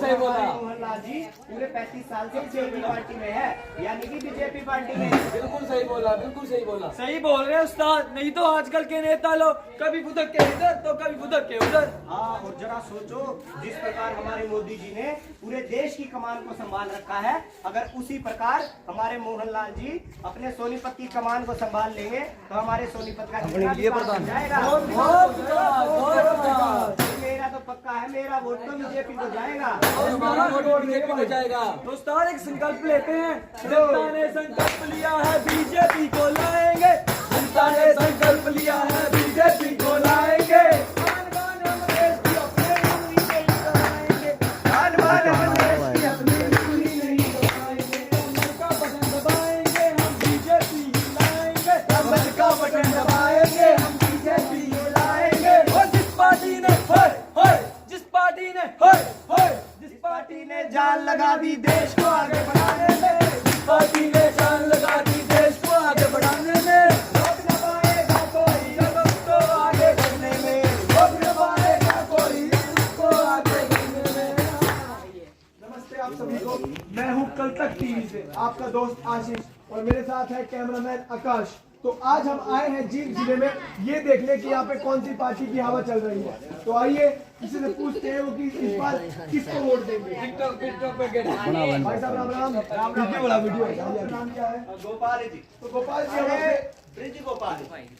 सही बोला। मोहनलाल जी पूरे 35 साल से बीजेपी पार्टी में है, यानी कि बीजेपी पार्टी में। बिल्कुल सही बोला, बिल्कुल सही बोला। सही बोल रहे हैं उस्ताद, नहीं तो आजकल के नेता लोग कभी फुदक के इधर तो कभी फुदक के उधर। हाँ, और जरा सोचो, जिस प्रकार हमारे मोदी जी ने पूरे देश की कमान को संभाल रखा है, अगर उसी प्रकार हमारे मोहनलाल जी अपने सोनीपत की कमान को संभाल लेंगे तो हमारे सोनीपत का कितना विकास हो जाएगा। मेरा तो पक्का है, मेरा वोट तो बीजेपी को जाएगा। हमारा वोट बीजेपी को जाएगा। तो उस्ताद एक संकल्प लेते हैं, जनता ने संकल्प लिया है बीजेपी को लाएंगे, जनता ने संकल्प लिया है बीजेपी को लाएंगे। जान लगा दी देश को आगे बढ़ाने में, पार्टी ने जान लगा दी देश को आगे बढ़ाने में, रोक न पाएगा कोई उसको आगे बढ़ने में, रोक न पाएगा कोई उसको आगे बढ़ने में। नमस्ते आप सभी को, मैं हूं कल तक टीवी से आपका दोस्त आशीष और मेरे साथ है कैमरामैन आकाश। तो आज हम आए हैं जींद जिले में ये देखने कि यहाँ पे कौन सी पार्टी की हवा चल रही है। तो आइए किसी से पूछते हैं वो कि इस बार किसको वोट देंगे। भाई साहब राम राम। वीडियो वाला वीडियो है। नाम क्या है? गोपाल जी। तो गोपाल जी हम आपसे ब्रिज गोपाल।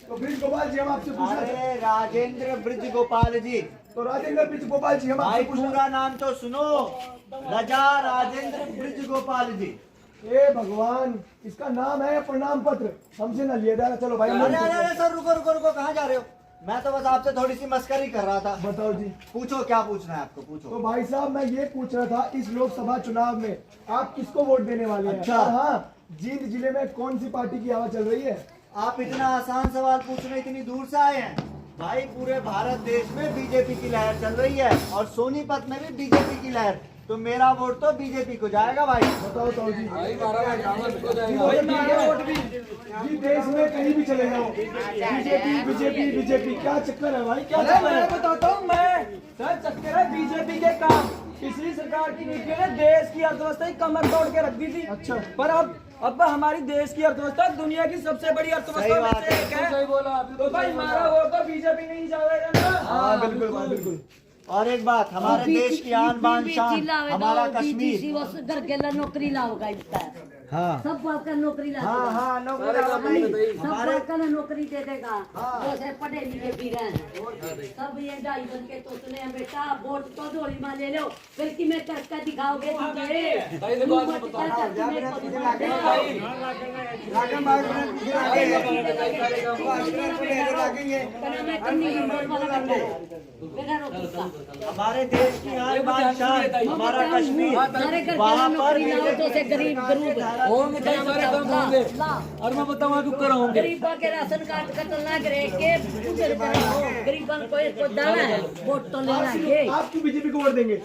तो ब्रिज गोपाल जी हम आपसे पूछना चाहते हैं। अरे राजेंद्र ब्रिज गोपाल जी। तो राजेंद्र ब्रिज गोपाल जी हम भाई आपसे पूछना। पूरा नाम तो सुनो, रजा राजेंद्र ब्रिज गोपाल जी। ए भगवान, इसका नाम है प्रणाम पत्र, हमसे न लिया जा रहा। चलो भाई अरे अरे अरे सर, रुको रुको रुको, कहाँ जा रहे हो? मैं तो बस आपसे थोड़ी सी मस्करी कर रहा था। बताओ जी। पूछो, क्या पूछना है आपको, पूछो। तो भाई साहब मैं ये पूछ रहा था, इस लोकसभा चुनाव में आप किसको वोट देने वाले हैं? अच्छा। और हाँ, जींद जिले में कौन सी पार्टी की हवा चल रही है? आप इतना आसान सवाल पूछने इतनी दूर से आए हैं? भाई पूरे भारत देश में बीजेपी की लहर चल रही है और सोनीपत में भी बीजेपी की लहर, तो मेरा वोट तो बीजेपी को जाएगा भाई। बताओ तो जी। भाई हमारा वोट को जाएगा। भाई मेरा वोट भी जी, देश में कहीं भी चले जाओ बीजेपी बीजेपी बीजेपी, क्या चक्कर है भाई, क्या अरे चक्कर मैं है? बताता हूँ, मैं सर चक्कर है बीजेपी के काम। पिछली सरकार की नीतियों ने देश की अर्थव्यवस्था ही कमर तोड़ के रख दी थी। अच्छा। पर अब हमारी देश की अर्थव्यवस्था दुनिया की सबसे बड़ी अर्थव्यवस्था में से एक है। सही बोला। तो भाई हमारा वोट तो बीजेपी नहीं जाएगा ना। हाँ बिल्कुल भाई बिल्कुल। और एक बात, हमारे देश की आन बान शान हमारा कश्मीर। घर के लिए नौकरी लाओगा इसका। हाँ सब आपका नौकरी ला हाँ हाँ, नौकरी सब हमारे आपका नौकरी दे देगा। जैसे पढ़े लिखे भी रहे सब ये ढाई बन के तो सुने बेटा वोट तो झोली में ले लो, फिर कि मैं करके दिखाओगे तुझे। भाई देखो आज मैं हमारे देश की आन बान शान हमारा कश्मीर, वहाँ पर गरीब गरीब होंगे कई सारे काम होंगे और मैं बताऊँ क्यों कर होंगे। गरीबों के राशन कार्ड का तो ना करे के गरीबों को दाना है वोट तो लेना है। आप क्यों बीजेपी को वोट देंगे?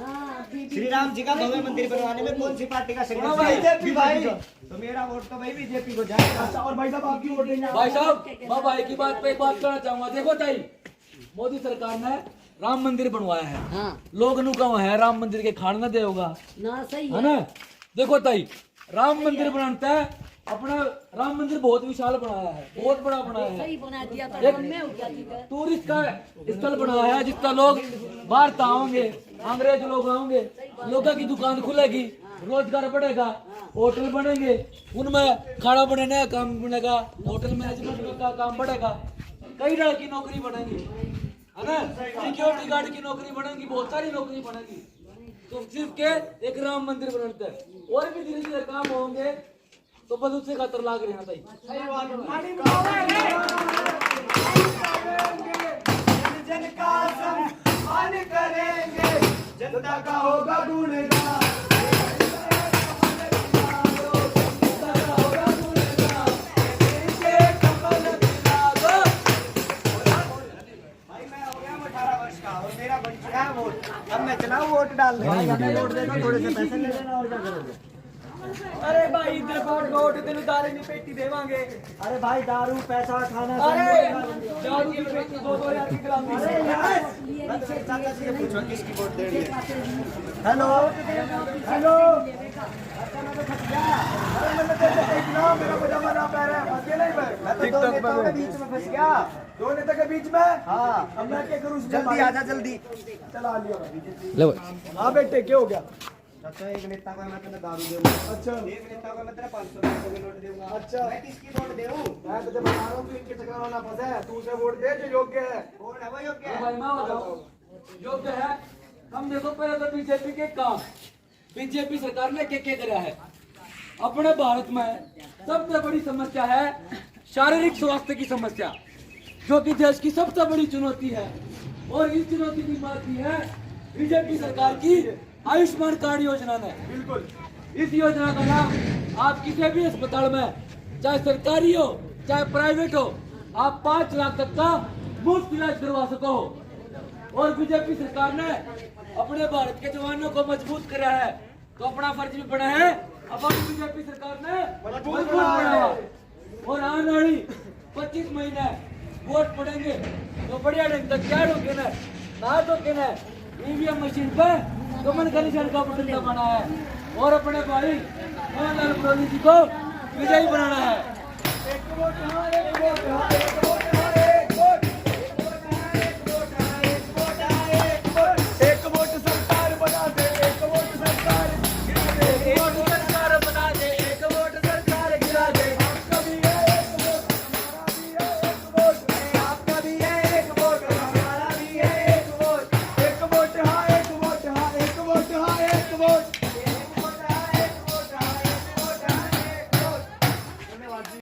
श्री राम जी का भव्य मंदिर बनवाने में कौन सी पार्टी का सहयोग? बीजेपी भाई। तो मेरा वोट तो भाई बीजेपी को जाएगा। अच्छा, और भाई साहब आप क्यों वोट देंगे? भाई साहब मैं भाई की बात पे एक बात करना चाहूंगा। देखो ताई, मोदी सरकार ने राम मंदिर बनवाया है। हाँ लोग नु कहो है राम मंदिर के खाना दे होगा, ना सही है ना? देखो ताई, राम मंदिर बनाता है अपना, राम मंदिर बहुत विशाल बनाया है, बहुत बड़ा बनाया है। सही बना दिया था मन में हो जाती है। टूरिस्ट का स्थल बनाया है जितना लोग बाहर से आओगे, अंग्रेज लोग आओगे, लोगों की दुकान खुलेगी, रोजगार बढ़ेगा, होटल बनेंगे, उनमें खाना बनाने का काम बनेगा, होटल मैनेजमेंट का काम बढ़ेगा, कई तरह की नौकरी बनेगी, है ना? सिक्योरिटी गार्ड की नौकरी बनेगी, बहुत सारी नौकरी बनेगी। तो सिर्फ के एक राम मंदिर बनाते हैं, और भी धीरे धीरे काम होंगे, तो बस उससे खातर लाग रहे हैं ताई। जन का सम्मान करेंगे, जनता का होगा गुणगान। भाई मैं हो गया 18 वर्ष का और मेरा बन चुका है वोट। अब मैं चलाऊं वोट डालने? वोट देगा, थोड़े से पैसे ले लेना और क्या करोगे? अरे भाई इधर वोट तेन दारू नहीं पेटी देवांगे। अरे भाई दारू पैसा खाना अरे दारू की पेटी 2-2 की गिलाती पूछो किसकी वोट दे रही है। हेलो हेलो, अरे मैंने तेरे से एक नाम, मेरा पजामा ना पहना है, फंस गया नहीं मैं मैं तो दो नेताओं के बीच में फंस गया। 2 नेता के बीच में। हाँ अब मैं क्या करूँ? जल्दी आजा जल्दी। चला लिया। हाँ बेटे क्या हो गया? अच्छा एक नेता को मैं तेरे दारू दूंगा, अच्छा एक नेता को मैं तेरे 500 के नोट दूंगा। अच्छा। मैं किसकी वोट दूं? मैं तुझे बता रहा हूँ, तू इनके चक्कर में ना फंसे। तू उसे वोट दे जो योग्य है। कौन है वो योग्य तो है? भाई मैं बताऊं योग्य है। हम देखो पहले तो बीजेपी के काम, बीजेपी सरकार ने क्या कराया है। अपने भारत में सबसे बड़ी समस्या है शारीरिक स्वास्थ्य की समस्या, जो कि देश की सबसे बड़ी चुनौती है। और इस चुनौती की बात की है बीजेपी सरकार की आयुष्मान कार्ड योजना ने। बिल्कुल। इस योजना का लाभ आप किसी भी अस्पताल में, चाहे सरकारी हो चाहे प्राइवेट हो, आप 5 लाख तक का मुफ्त इलाज करवा सको। और बीजेपी सरकार ने अपने भारत के जवानों को मजबूत करा है, तो अपना फर्ज भी बना है। अब बीजेपी सरकार ने मजबूत बनाया और आने वाली 25 महीने वोट पड़ेंगे तो बढ़िया ढंग से क्या रोके ना धोके ना ईवीएम मशीन पर कमल का निशान का बटन दबाना है और अपने भाई मोहनलाल प्रोली जी को विजयी बनाना है। एक वोट यहाँ, एक वोट यहाँ, एक वोट